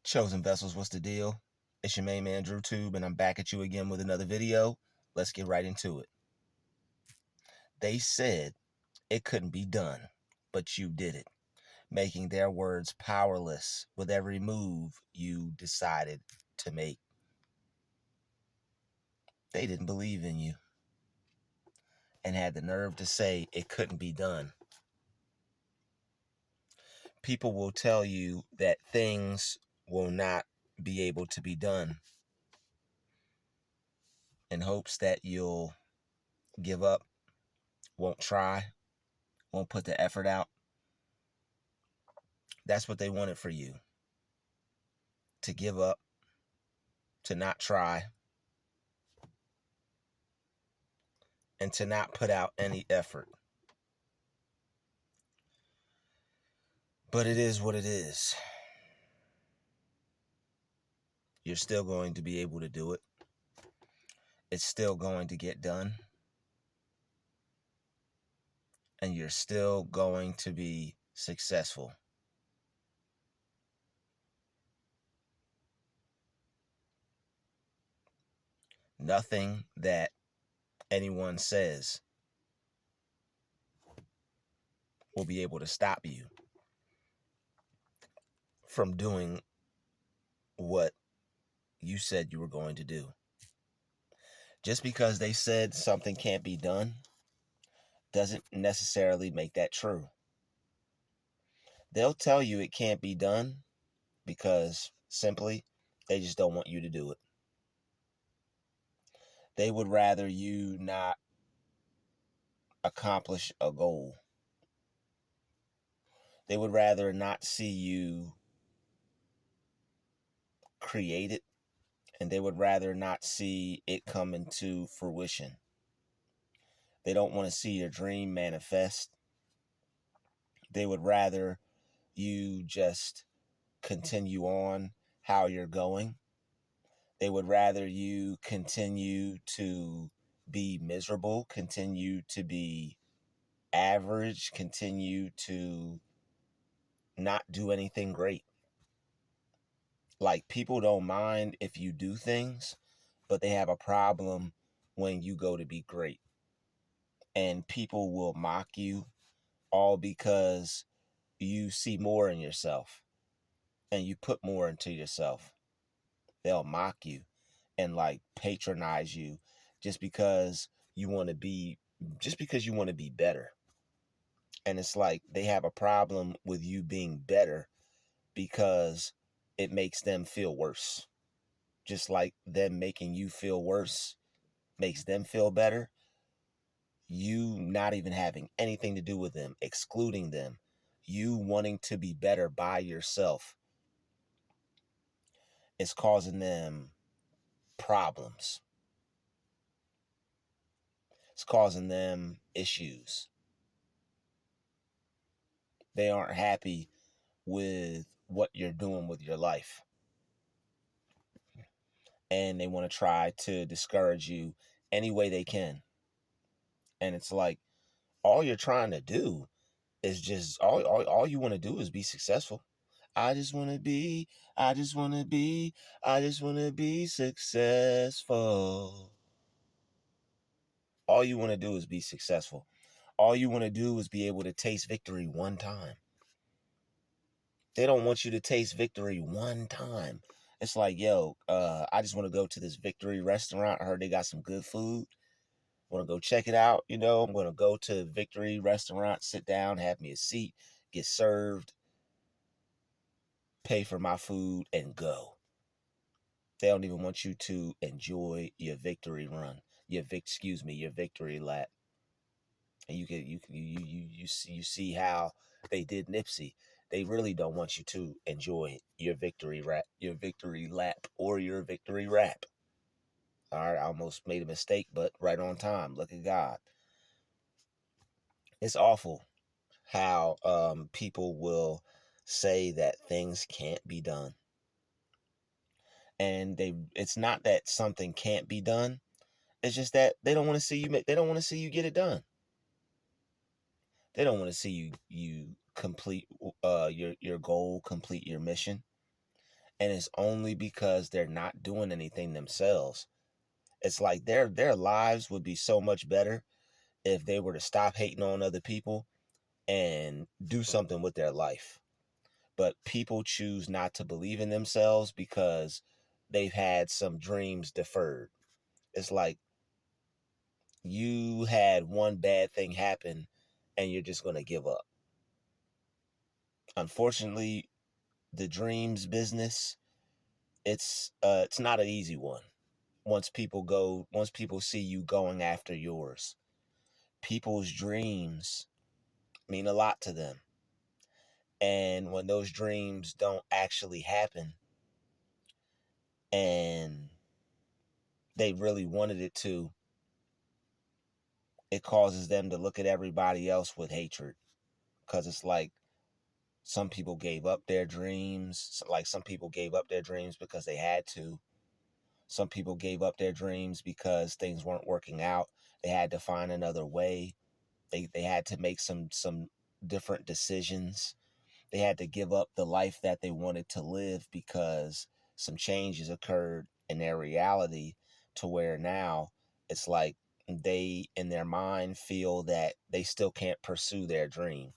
Chosen Vessels, what's the deal? It's your main man, Druuill, and I'm back at you again with another video. Let's get right into it. They said it couldn't be done, but you did it, making their words powerless with every move you decided to make. They didn't believe in you and had the nerve to say it couldn't be done. People will tell you that things will not be able to be done in hopes that you'll give up, won't try, won't put the effort out. That's what they wanted for you. To give up, to not try, and to not put out any effort. But it is what it is. You're still going to be able to do it. It's still going to get done. And you're still going to be successful. Nothing that anyone says will be able to stop you from doing what you said you were going to do. Just because they said something can't be done doesn't necessarily make that true. They'll tell you it can't be done because simply they just don't want you to do it. They would rather you not accomplish a goal. They would rather not see you create it, and they would rather not see it come into fruition. They don't want to see your dream manifest. They would rather you just continue on how you're going. They would rather you continue to be miserable, continue to be average, continue to not do anything great. Like, people don't mind if you do things, but they have a problem when you go to be great. And people will mock you all because you see more in yourself and you put more into yourself. They'll mock you and like patronize you just because you want to be better. And it's like they have a problem with you being better because it makes them feel worse. Just like them making you feel worse makes them feel better. You not even having anything to do with them, excluding them, you wanting to be better by yourself is causing them problems. It's causing them issues. They aren't happy with what you're doing with your life. And they want to try to discourage you any way they can. And it's like, all you're trying to do is just, all you want to do is be successful. I just want to be successful. All you want to do is be successful. All you want to do is be able to taste victory one time. They don't want you to taste victory one time. It's like, yo, I just want to go to this Victory restaurant. I heard they got some good food. Want to go check it out. I'm going to go to Victory restaurant, sit down, have me a seat, get served, pay for my food, and go. They don't even want you to enjoy your victory run, your victory lap. And you see how they did Nipsey. They really don't want you to enjoy your victory lap, or your victory rap. All right, I almost made a mistake, but right on time. Look at God. It's awful how people will say that things can't be done. And it's not that something can't be done. It's just that they don't want to see you they don't want to see you get it done. They don't want to see you complete your goal, complete your mission. And it's only because they're not doing anything themselves. It's like their lives would be so much better if they were to stop hating on other people and do something with their life. But people choose not to believe in themselves because they've had some dreams deferred. It's like you had one bad thing happen and you're just going to give up. Unfortunately, the dreams business, it's not an easy one. Once people see you going after yours, people's dreams mean a lot to them. And when those dreams don't actually happen and they really wanted it to, it causes them to look at everybody else with hatred. Because it's like some people gave up their dreams. Like some people gave up their dreams because they had to. Some people gave up their dreams because things weren't working out. They had to find another way. They had to make some different decisions. They had to give up the life that they wanted to live because some changes occurred in their reality, to where now it's like they in their mind feel that they still can't pursue their dream.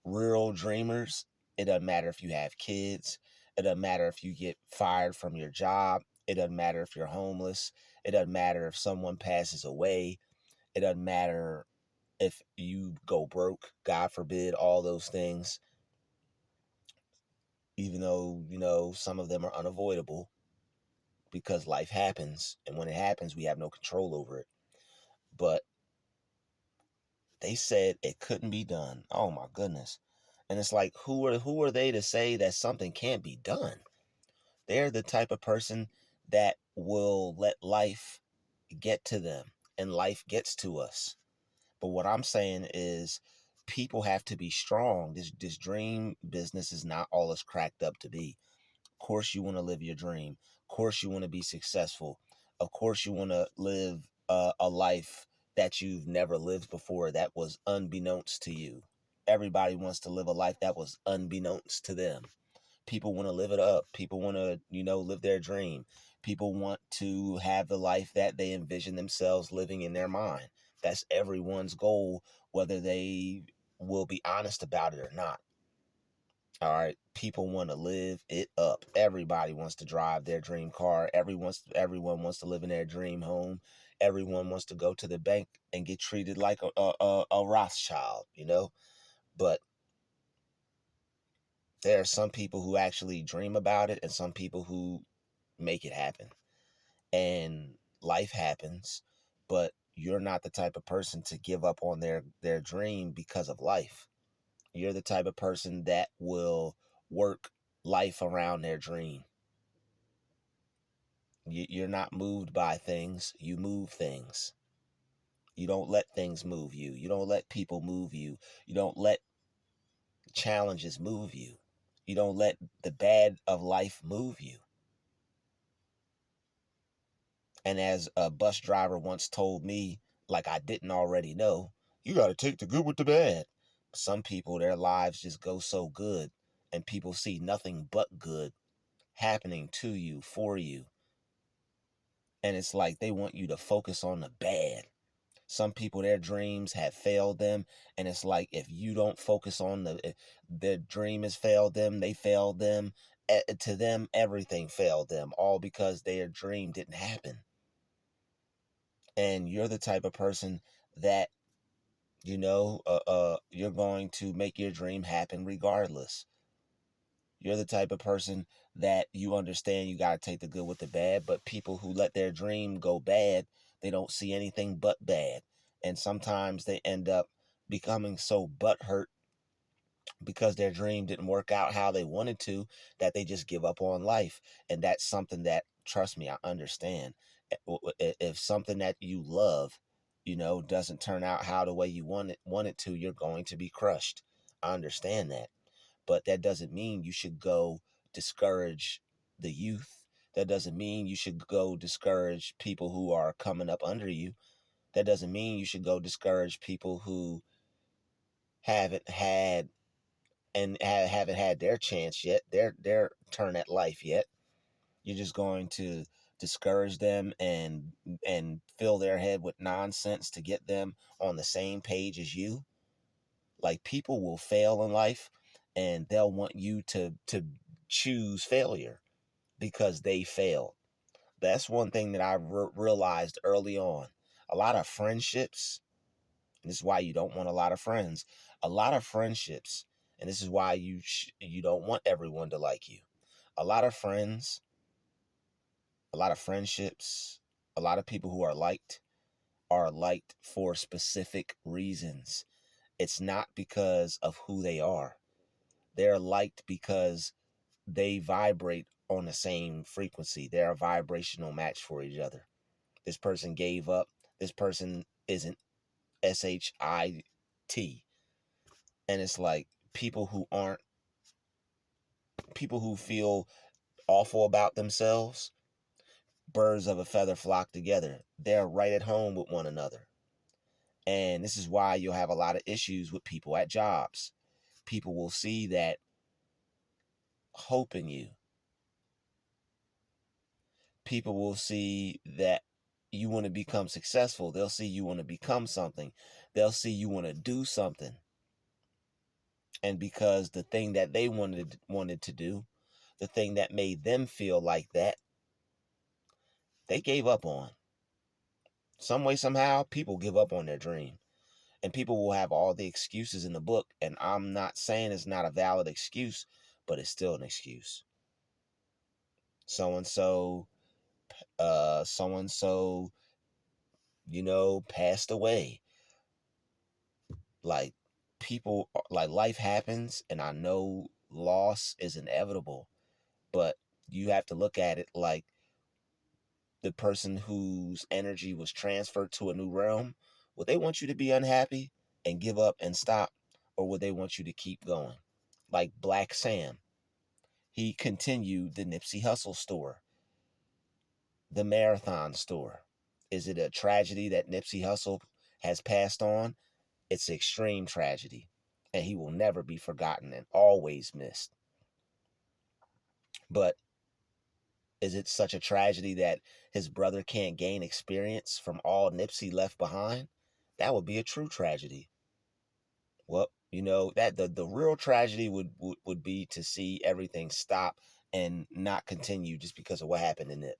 Real dreamers, it doesn't matter if you have kids, it doesn't matter if you get fired from your job, it doesn't matter if you're homeless, it doesn't matter if someone passes away, it doesn't matter if you go broke, God forbid, all those things. Even though, some of them are unavoidable because life happens. And when it happens, we have no control over it. But they said it couldn't be done. Oh my goodness. And it's like, who are they to say that something can't be done? They're the type of person that will let life get to them, and life gets to us. But what I'm saying is people have to be strong. This dream business is not all it's cracked up to be. Of course, you want to live your dream. Of course, you want to be successful. Of course, you want to live a life that you've never lived before, that was unbeknownst to you. Everybody wants to live a life that was unbeknownst to them. People want to live it up. People want to, live their dream. People want to have the life that they envision themselves living in their mind. That's everyone's goal, whether they will be honest about it or not. All right, people want to live it up. Everybody wants to drive their dream car. Everyone wants to live in their dream home. Everyone wants to go to the bank and get treated like a Rothschild, But there are some people who actually dream about it and some people who make it happen. And life happens, but you're not the type of person to give up on their dream because of life. You're the type of person that will work life around their dream. You're not moved by things, you move things. You don't let things move you. You don't let people move you. You don't let challenges move you. You don't let the bad of life move you. And as a bus driver once told me, like I didn't already know, you got to take the good with the bad. Some people, their lives just go so good, and people see nothing but good happening to you, for you. And it's like they want you to focus on the bad. Some people, their dreams have failed them, and it's like if you don't focus on their dream has failed them, they failed them. To them, everything failed them, all because their dream didn't happen. And you're the type of person that you're going to make your dream happen regardless. You're the type of person that you understand you got to take the good with the bad, but people who let their dream go bad, they don't see anything but bad. And sometimes they end up becoming so butthurt because their dream didn't work out how they wanted to, that they just give up on life. And that's something that, trust me, I understand. If something that you love, doesn't turn out how the way you want it to, you're going to be crushed. I understand that. But that doesn't mean you should go discourage the youth. That doesn't mean you should go discourage people who are coming up under you. That doesn't mean you should go discourage people who haven't had and haven't had their chance yet, their turn at life yet. You're just going to discourage them and fill their head with nonsense to get them on the same page as you. Like, people will fail in life, and they'll want you to choose failure because they failed. That's one thing that I realized early on. A lot of friendships, and this is why you don't want a lot of friends. A lot of friendships, and this is why you don't want everyone to like you. A lot of friends, a lot of friendships, a lot of people who are liked for specific reasons. It's not because of who they are. They're liked because they vibrate on the same frequency. They're a vibrational match for each other. This person gave up. This person isn't SHIT. And it's like, people who feel awful about themselves, birds of a feather flock together. They're right at home with one another. And this is why you'll have a lot of issues with people at jobs. People will see that hope in you. People will see that you want to become successful. They'll see you want to become something. They'll see you want to do something. And because the thing that they wanted to do, the thing that made them feel like that, they gave up on. Some way, somehow, people give up on their dream. And people will have all the excuses in the book. And I'm not saying it's not a valid excuse, but it's still an excuse. So and so, passed away. Like, people, like, life happens, and I know loss is inevitable, but you have to look at it like the person whose energy was transferred to a new realm. Would they want you to be unhappy and give up and stop, or would they want you to keep going? Like Black Sam, he continued the Nipsey Hussle store, the Marathon store. Is it a tragedy that Nipsey Hussle has passed on? It's an extreme tragedy, and he will never be forgotten and always missed. But is it such a tragedy that his brother can't gain experience from all Nipsey left behind? That would be a true tragedy. Well, that the real tragedy would be to see everything stop and not continue just because of what happened in it.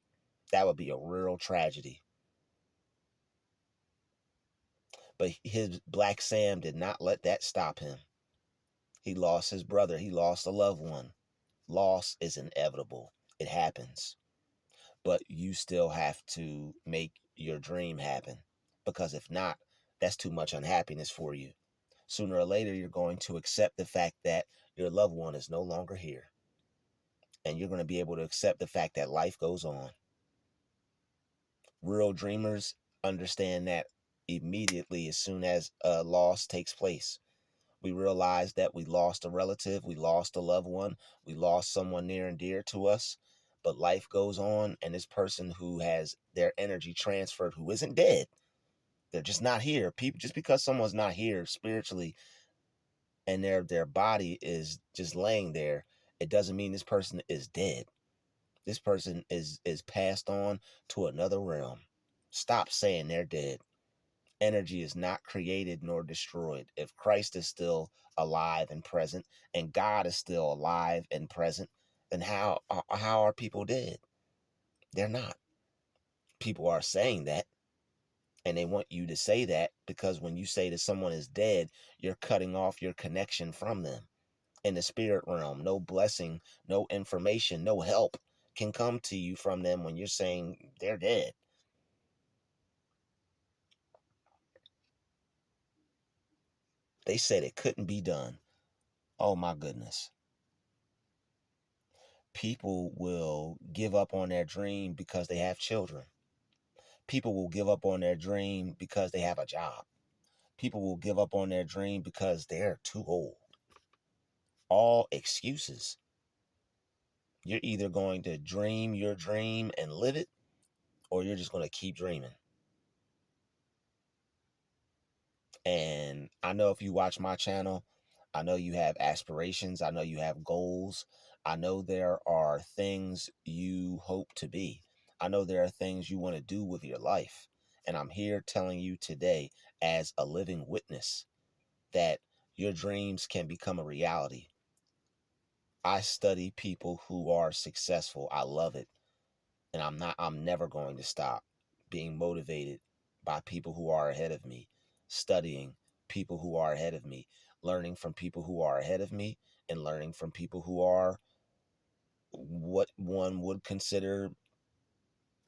That would be a real tragedy. But his Black Sam did not let that stop him. He lost his brother. He lost a loved one. Loss is inevitable. It happens. But you still have to make your dream happen. Because if not, that's too much unhappiness for you. Sooner or later, you're going to accept the fact that your loved one is no longer here. And you're going to be able to accept the fact that life goes on. Real dreamers understand that immediately as soon as a loss takes place. We realize that we lost a relative, we lost a loved one, we lost someone near and dear to us, but life goes on, and this person who has their energy transferred, who isn't dead, they're just not here. People, just because someone's not here spiritually and their body is just laying there, it doesn't mean this person is dead. This person is passed on to another realm. Stop saying they're dead. Energy is not created nor destroyed. If Christ is still alive and present, and God is still alive and present, then how are people dead? They're not. People are saying that, and they want you to say that because when you say that someone is dead, you're cutting off your connection from them. In the spirit realm, no blessing, no information, no help can come to you from them when you're saying they're dead. They said it couldn't be done. Oh my goodness. People will give up on their dream because they have children. People will give up on their dream because they have a job. People will give up on their dream because they're too old. All excuses. You're either going to dream your dream and live it, or you're just going to keep dreaming. And I know if you watch my channel, I know you have aspirations. I know you have goals. I know there are things you hope to be. I know there are things you want to do with your life. And I'm here telling you today, as a living witness, that your dreams can become a reality. I study people who are successful. I love it. And I'm never going to stop being motivated by people who are ahead of me, studying people who are ahead of me, learning from people who are ahead of me, and learning from people who are what one would consider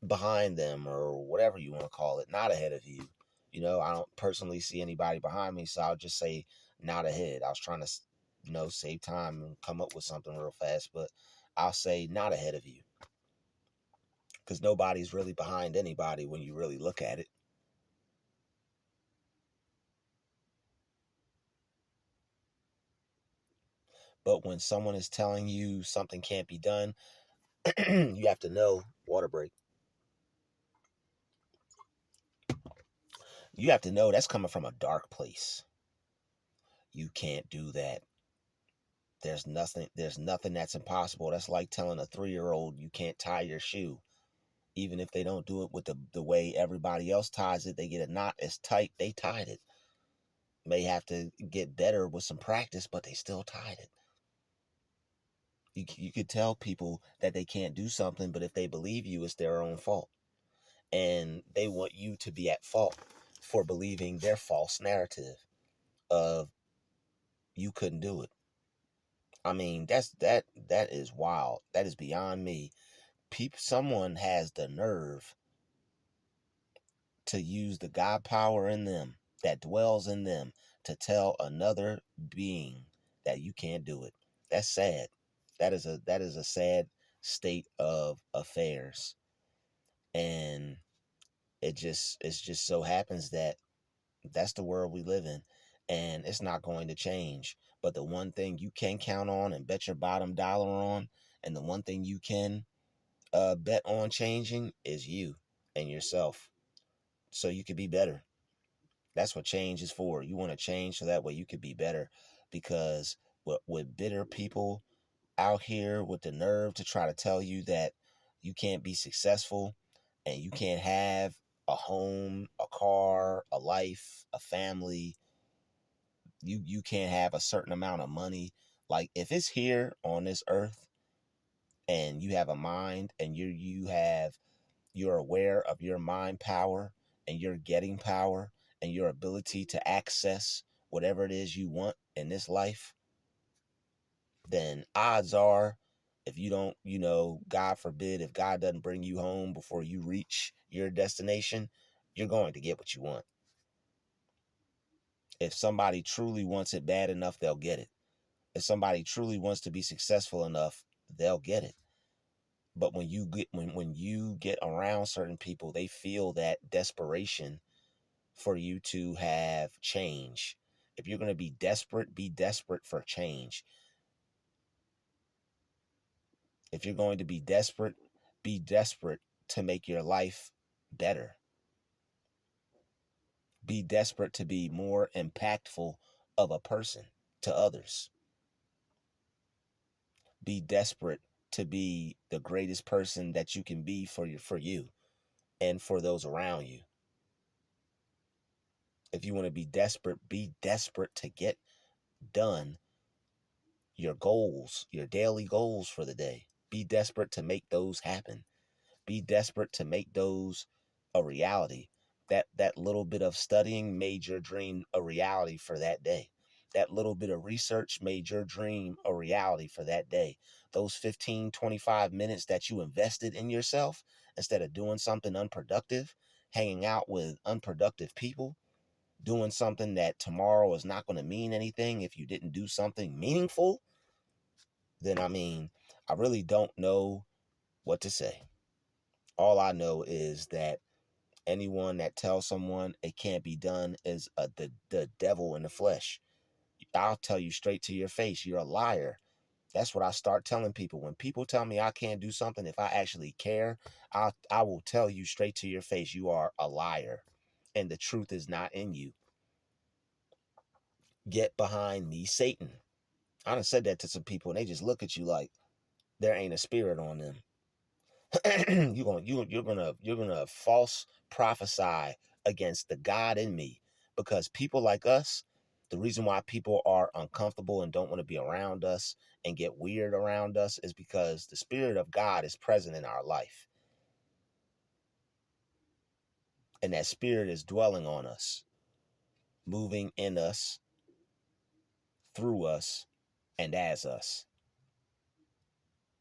behind them, or whatever you want to call it, not ahead of you. I don't personally see anybody behind me, so I'll just say not ahead. I was trying to, save time and come up with something real fast, but I'll say not ahead of you, because nobody's really behind anybody when you really look at it. But when someone is telling you something can't be done, you have to know, water break. You have to know that's coming from a dark place. You can't do that. There's nothing that's impossible. That's like telling a 3-year-old you can't tie your shoe. Even if they don't do it with the way everybody else ties it, they get a knot as tight, they tied it. May have to get better with some practice, but they still tied it. You could tell people that they can't do something, but if they believe you, it's their own fault. And they want you to be at fault for believing their false narrative of you couldn't do it. I mean, that is wild. That is beyond me. Someone has the nerve to use the God power in them that dwells in them to tell another being that you can't do it. That's sad. That is a sad state of affairs. And it just so happens that that's the world we live in, and it's not going to change. But the one thing you can count on and bet your bottom dollar on, and the one thing you can bet on changing, is you and yourself, so you could be better. That's what change is for. You want to change so that way you could be better. Because with bitter people out here with the nerve to try to tell you that you can't be successful and you can't have a home, a car, a life, a family, you can't have a certain amount of money. Like, if it's here on this earth and you have a mind and you're aware of your mind power and you're getting power and your ability to access whatever it is you want in this life, then odds are, if you don't, God forbid, if God doesn't bring you home before you reach your destination, you're going to get what you want. If somebody truly wants it bad enough, they'll get it. If somebody truly wants to be successful enough, they'll get it. But when you get around certain people, they feel that desperation for you to have change. If you're going to be desperate for change. If you're going to be desperate to make your life better. Be desperate to be more impactful of a person to others. Be desperate to be the greatest person that you can be for you and for those around you. If you want to be desperate to get done your goals, your daily goals for the day. Be desperate to make those happen. Be desperate to make those a reality. That little bit of studying made your dream a reality for that day. That little bit of research made your dream a reality for that day. Those 15, 25 minutes that you invested in yourself, instead of doing something unproductive, hanging out with unproductive people, doing something that tomorrow is not going to mean anything if you didn't do something meaningful, then I mean, I really don't know what to say. All I know is that anyone that tells someone it can't be done is the devil in the flesh. I'll tell you straight to your face, you're a liar. That's what I start telling people. When people tell me I can't do something, if I actually care, I will tell you straight to your face, you are a liar, and the truth is not in you. Get behind me, Satan. I done said that to some people and they just look at you like there ain't a spirit on them. You're gonna false prophesy against the God in me, because people like us, the reason why people are uncomfortable and don't want to be around us and get weird around us is because the spirit of God is present in our life, and that spirit is dwelling on us, moving in us, through us, and as us.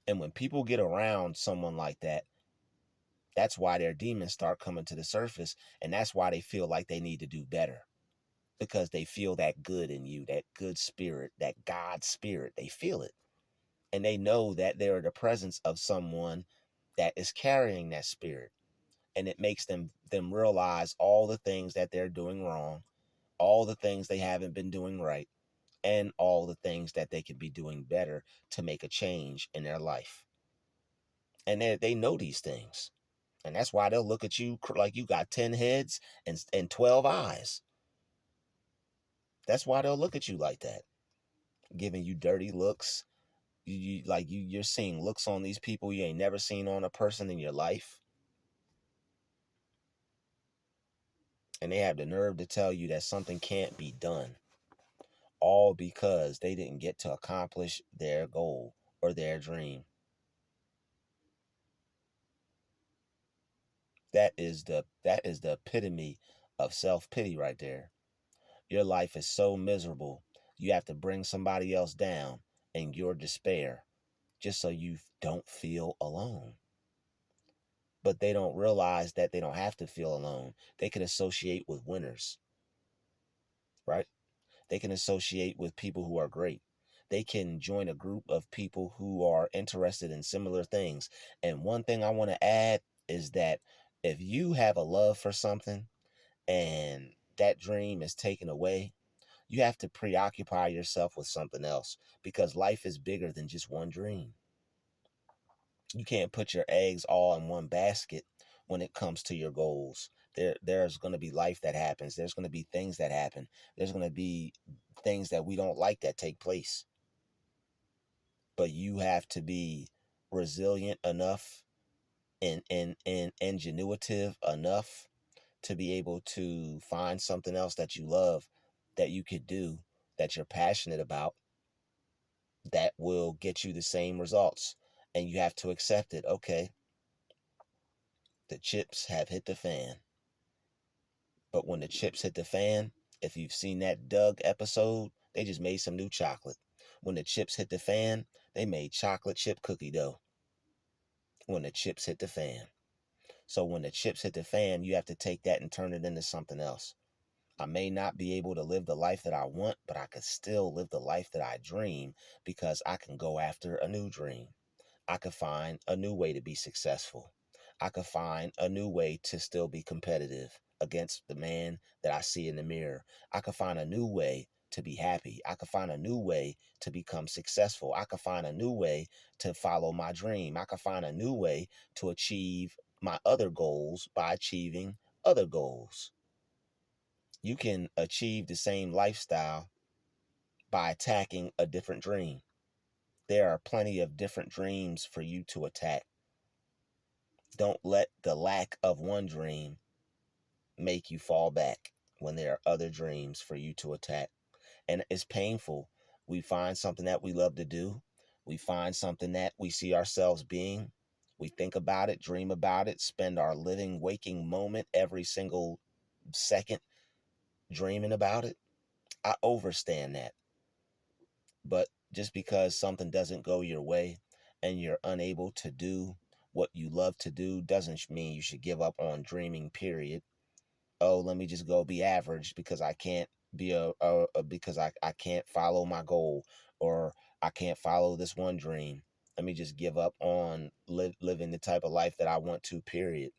And when people get around someone like that, that's why their demons start coming to the surface, and that's why they feel like they need to do better, because they feel that good in you, that good spirit, that God spirit. They feel it. And they know that they're the presence of someone that is carrying that spirit. And it makes them realize all the things that they're doing wrong, all the things they haven't been doing right, and all the things that they could be doing better to make a change in their life. And they know these things. And that's why they'll look at you like you got 10 heads and 12 eyes. That's why they'll look at you like that, giving you dirty looks. You're seeing looks on these people you ain't never seen on a person in your life. And they have the nerve to tell you that something can't be done, all because they didn't get to accomplish their goal or their dream. That is the epitome of self-pity right there. Your life is so miserable, you have to bring somebody else down in your despair just so you don't feel alone. But they don't realize that they don't have to feel alone. They can associate with winners, right? They can associate with people who are great. They can join a group of people who are interested in similar things. And one thing I want to add is that if you have a love for something and that dream is taken away, you have to preoccupy yourself with something else, because life is bigger than just one dream. You can't put your eggs all in one basket when it comes to your goals. There's going to be life that happens. There's going to be things that happen. There's going to be things that we don't like that take place. But you have to be resilient enough and ingenuitive enough to be able to find something else that you love, that you could do, that you're passionate about, that will get you the same results. And you have to accept it. Okay, the chips have hit the fan. But when the chips hit the fan, if you've seen that Doug episode, they just made some new chocolate. When the chips hit the fan, they made chocolate chip cookie dough. When the chips hit the fan. So when the chips hit the fan, you have to take that and turn it into something else. I may not be able to live the life that I want, but I can still live the life that I dream, because I can go after a new dream. I could find a new way to be successful. I could find a new way to still be competitive against the man that I see in the mirror. I could find a new way to be happy. I could find a new way to become successful. I could find a new way to follow my dream. I could find a new way to achieve my other goals by achieving other goals. You can achieve the same lifestyle by attacking a different dream. There are plenty of different dreams for you to attack. Don't let the lack of one dream make you fall back when there are other dreams for you to attack. And it's painful. We find something that we love to do. We find something that we see ourselves being. We think about it, dream about it, spend our living, waking moment every single second dreaming about it. I overstand that. But just because something doesn't go your way and you're unable to do what you love to do doesn't mean you should give up on dreaming, period. Oh, let me just go be average because I can't be because I can't follow my goal, or I can't follow this one dream. Let me just give up on living the type of life that I want to, period.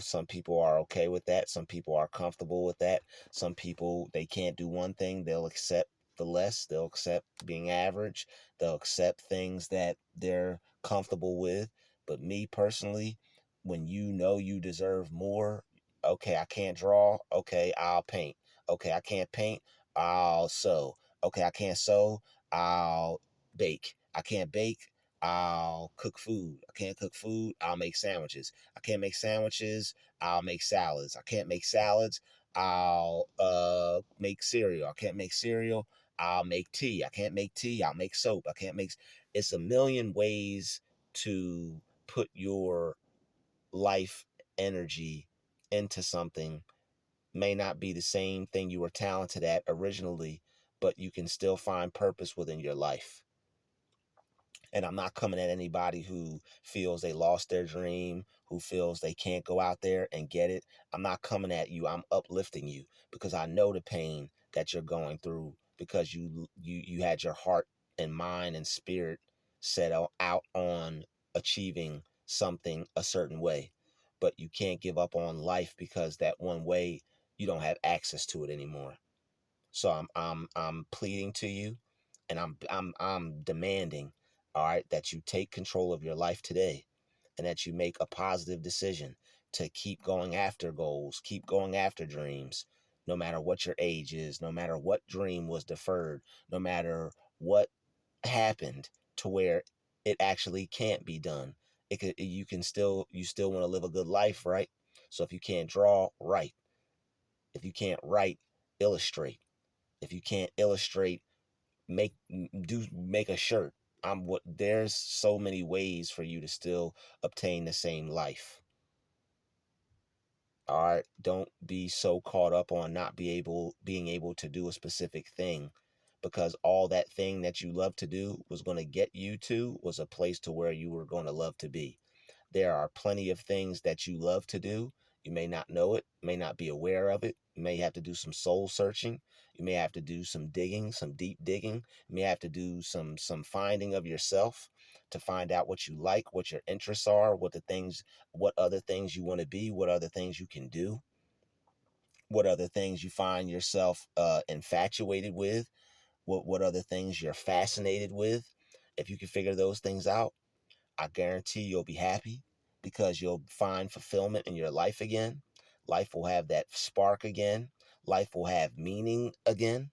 Some people are okay with that. Some people are comfortable with that. Some people, they can't do one thing. They'll accept the less. They'll accept being average. They'll accept things that they're comfortable with. But me personally, when you know you deserve more, okay, I can't draw. Okay, I'll paint. Okay, I can't paint. I'll sew. Okay, I can't sew, I'll bake. I can't bake, I'll cook food. I can't cook food, I'll make sandwiches. I can't make sandwiches, I'll make salads. I can't make salads, I'll make cereal. I can't make cereal, I'll make tea. I can't make tea, I'll make soap. I can't make. It's a million ways to put your life energy into something. May not be the same thing you were talented at originally, but you can still find purpose within your life. And I'm not coming at anybody who feels they lost their dream, who feels they can't go out there and get it. I'm not coming at you. I'm uplifting you because I know the pain that you're going through because you had your heart and mind and spirit set out on achieving something a certain way. But you can't give up on life because that one way you don't have access to it anymore. So I'm pleading to you, and I'm demanding, all right, that you take control of your life today, and that you make a positive decision to keep going after goals, keep going after dreams, no matter what your age is, no matter what dream was deferred, no matter what happened to where it actually can't be done. You still want to live a good life, right? So if you can't draw, write. If you can't write, illustrate. If you can't illustrate, make a shirt. There's so many ways for you to still obtain the same life. All right, don't be so caught up on not being able to do a specific thing, because all that thing that you love to do was going to get you to was a place to where you were going to love to be. There are plenty of things that you love to do. You may not know it, may not be aware of it. You may have to do some soul searching. You may have to do some digging, some deep digging. You may have to do some finding of yourself to find out what you like, what your interests are, what other things you want to be, what other things you can do, what other things you find yourself infatuated with, what other things you're fascinated with. If you can figure those things out, I guarantee you'll be happy because you'll find fulfillment in your life again. Life will have that spark again. Life will have meaning again,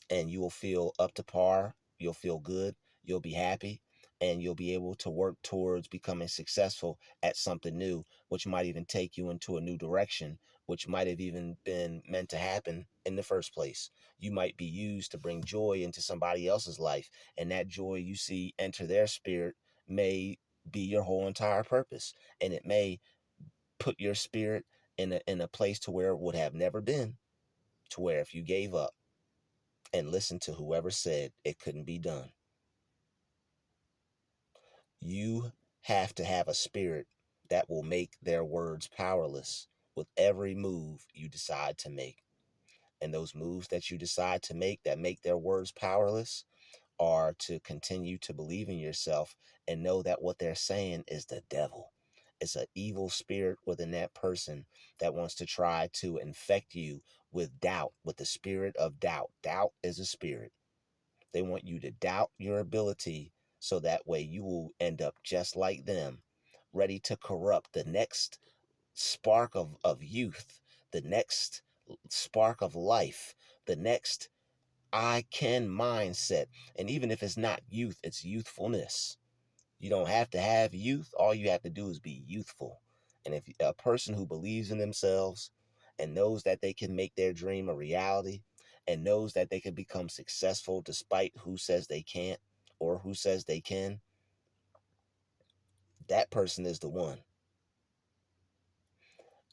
and you will feel up to par. You'll feel good. You'll be happy, and you'll be able to work towards becoming successful at something new, which might even take you into a new direction, which might have even been meant to happen in the first place. You might be used to bring joy into somebody else's life, and that joy you see enter their spirit may be your whole entire purpose, and it may put your spirit in a place to where it would have never been, to where if you gave up and listened to whoever said it couldn't be done, you have to have a spirit that will make their words powerless with every move you decide to make. And those moves that you decide to make that make their words powerless are to continue to believe in yourself and know that what they're saying is the devil. It's an evil spirit within that person that wants to try to infect you with doubt, with the spirit of doubt. Doubt is a spirit. They want you to doubt your ability so that way you will end up just like them, ready to corrupt the next spark of youth, the next spark of life, the next I can mindset. And even if it's not youth, it's youthfulness. You don't have to have youth. All you have to do is be youthful. And if a person who believes in themselves and knows that they can make their dream a reality and knows that they can become successful despite who says they can't or who says they can, that person is the one.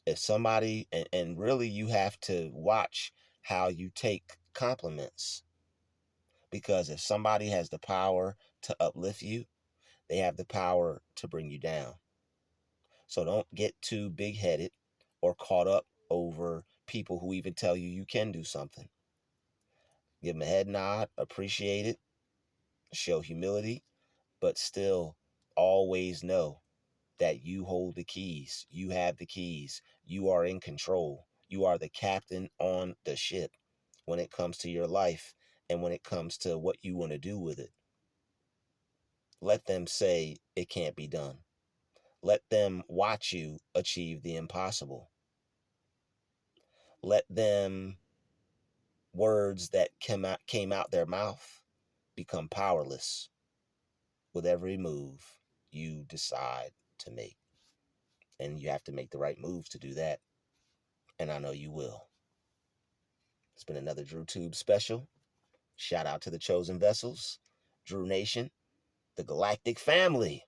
If somebody, and really you have to watch how you take compliments, because if somebody has the power to uplift you, they have the power to bring you down. So don't get too big headed or caught up over people who even tell you you can do something. Give them a head nod, appreciate it, show humility, but still always know that you hold the keys. You have the keys. You are in control. You are the captain on the ship when it comes to your life and when it comes to what you want to do with it. Let them say it can't be done. Let them watch you achieve the impossible. Let them words that came out their mouth become powerless with every move you decide to make. And you have to make the right moves to do that. And I know you will. It's been another DruTube special. Shout out to the chosen vessels, Drew Nation, the Galactic Family,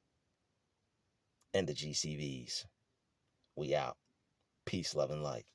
and the GCVs. We out. Peace, love, and light.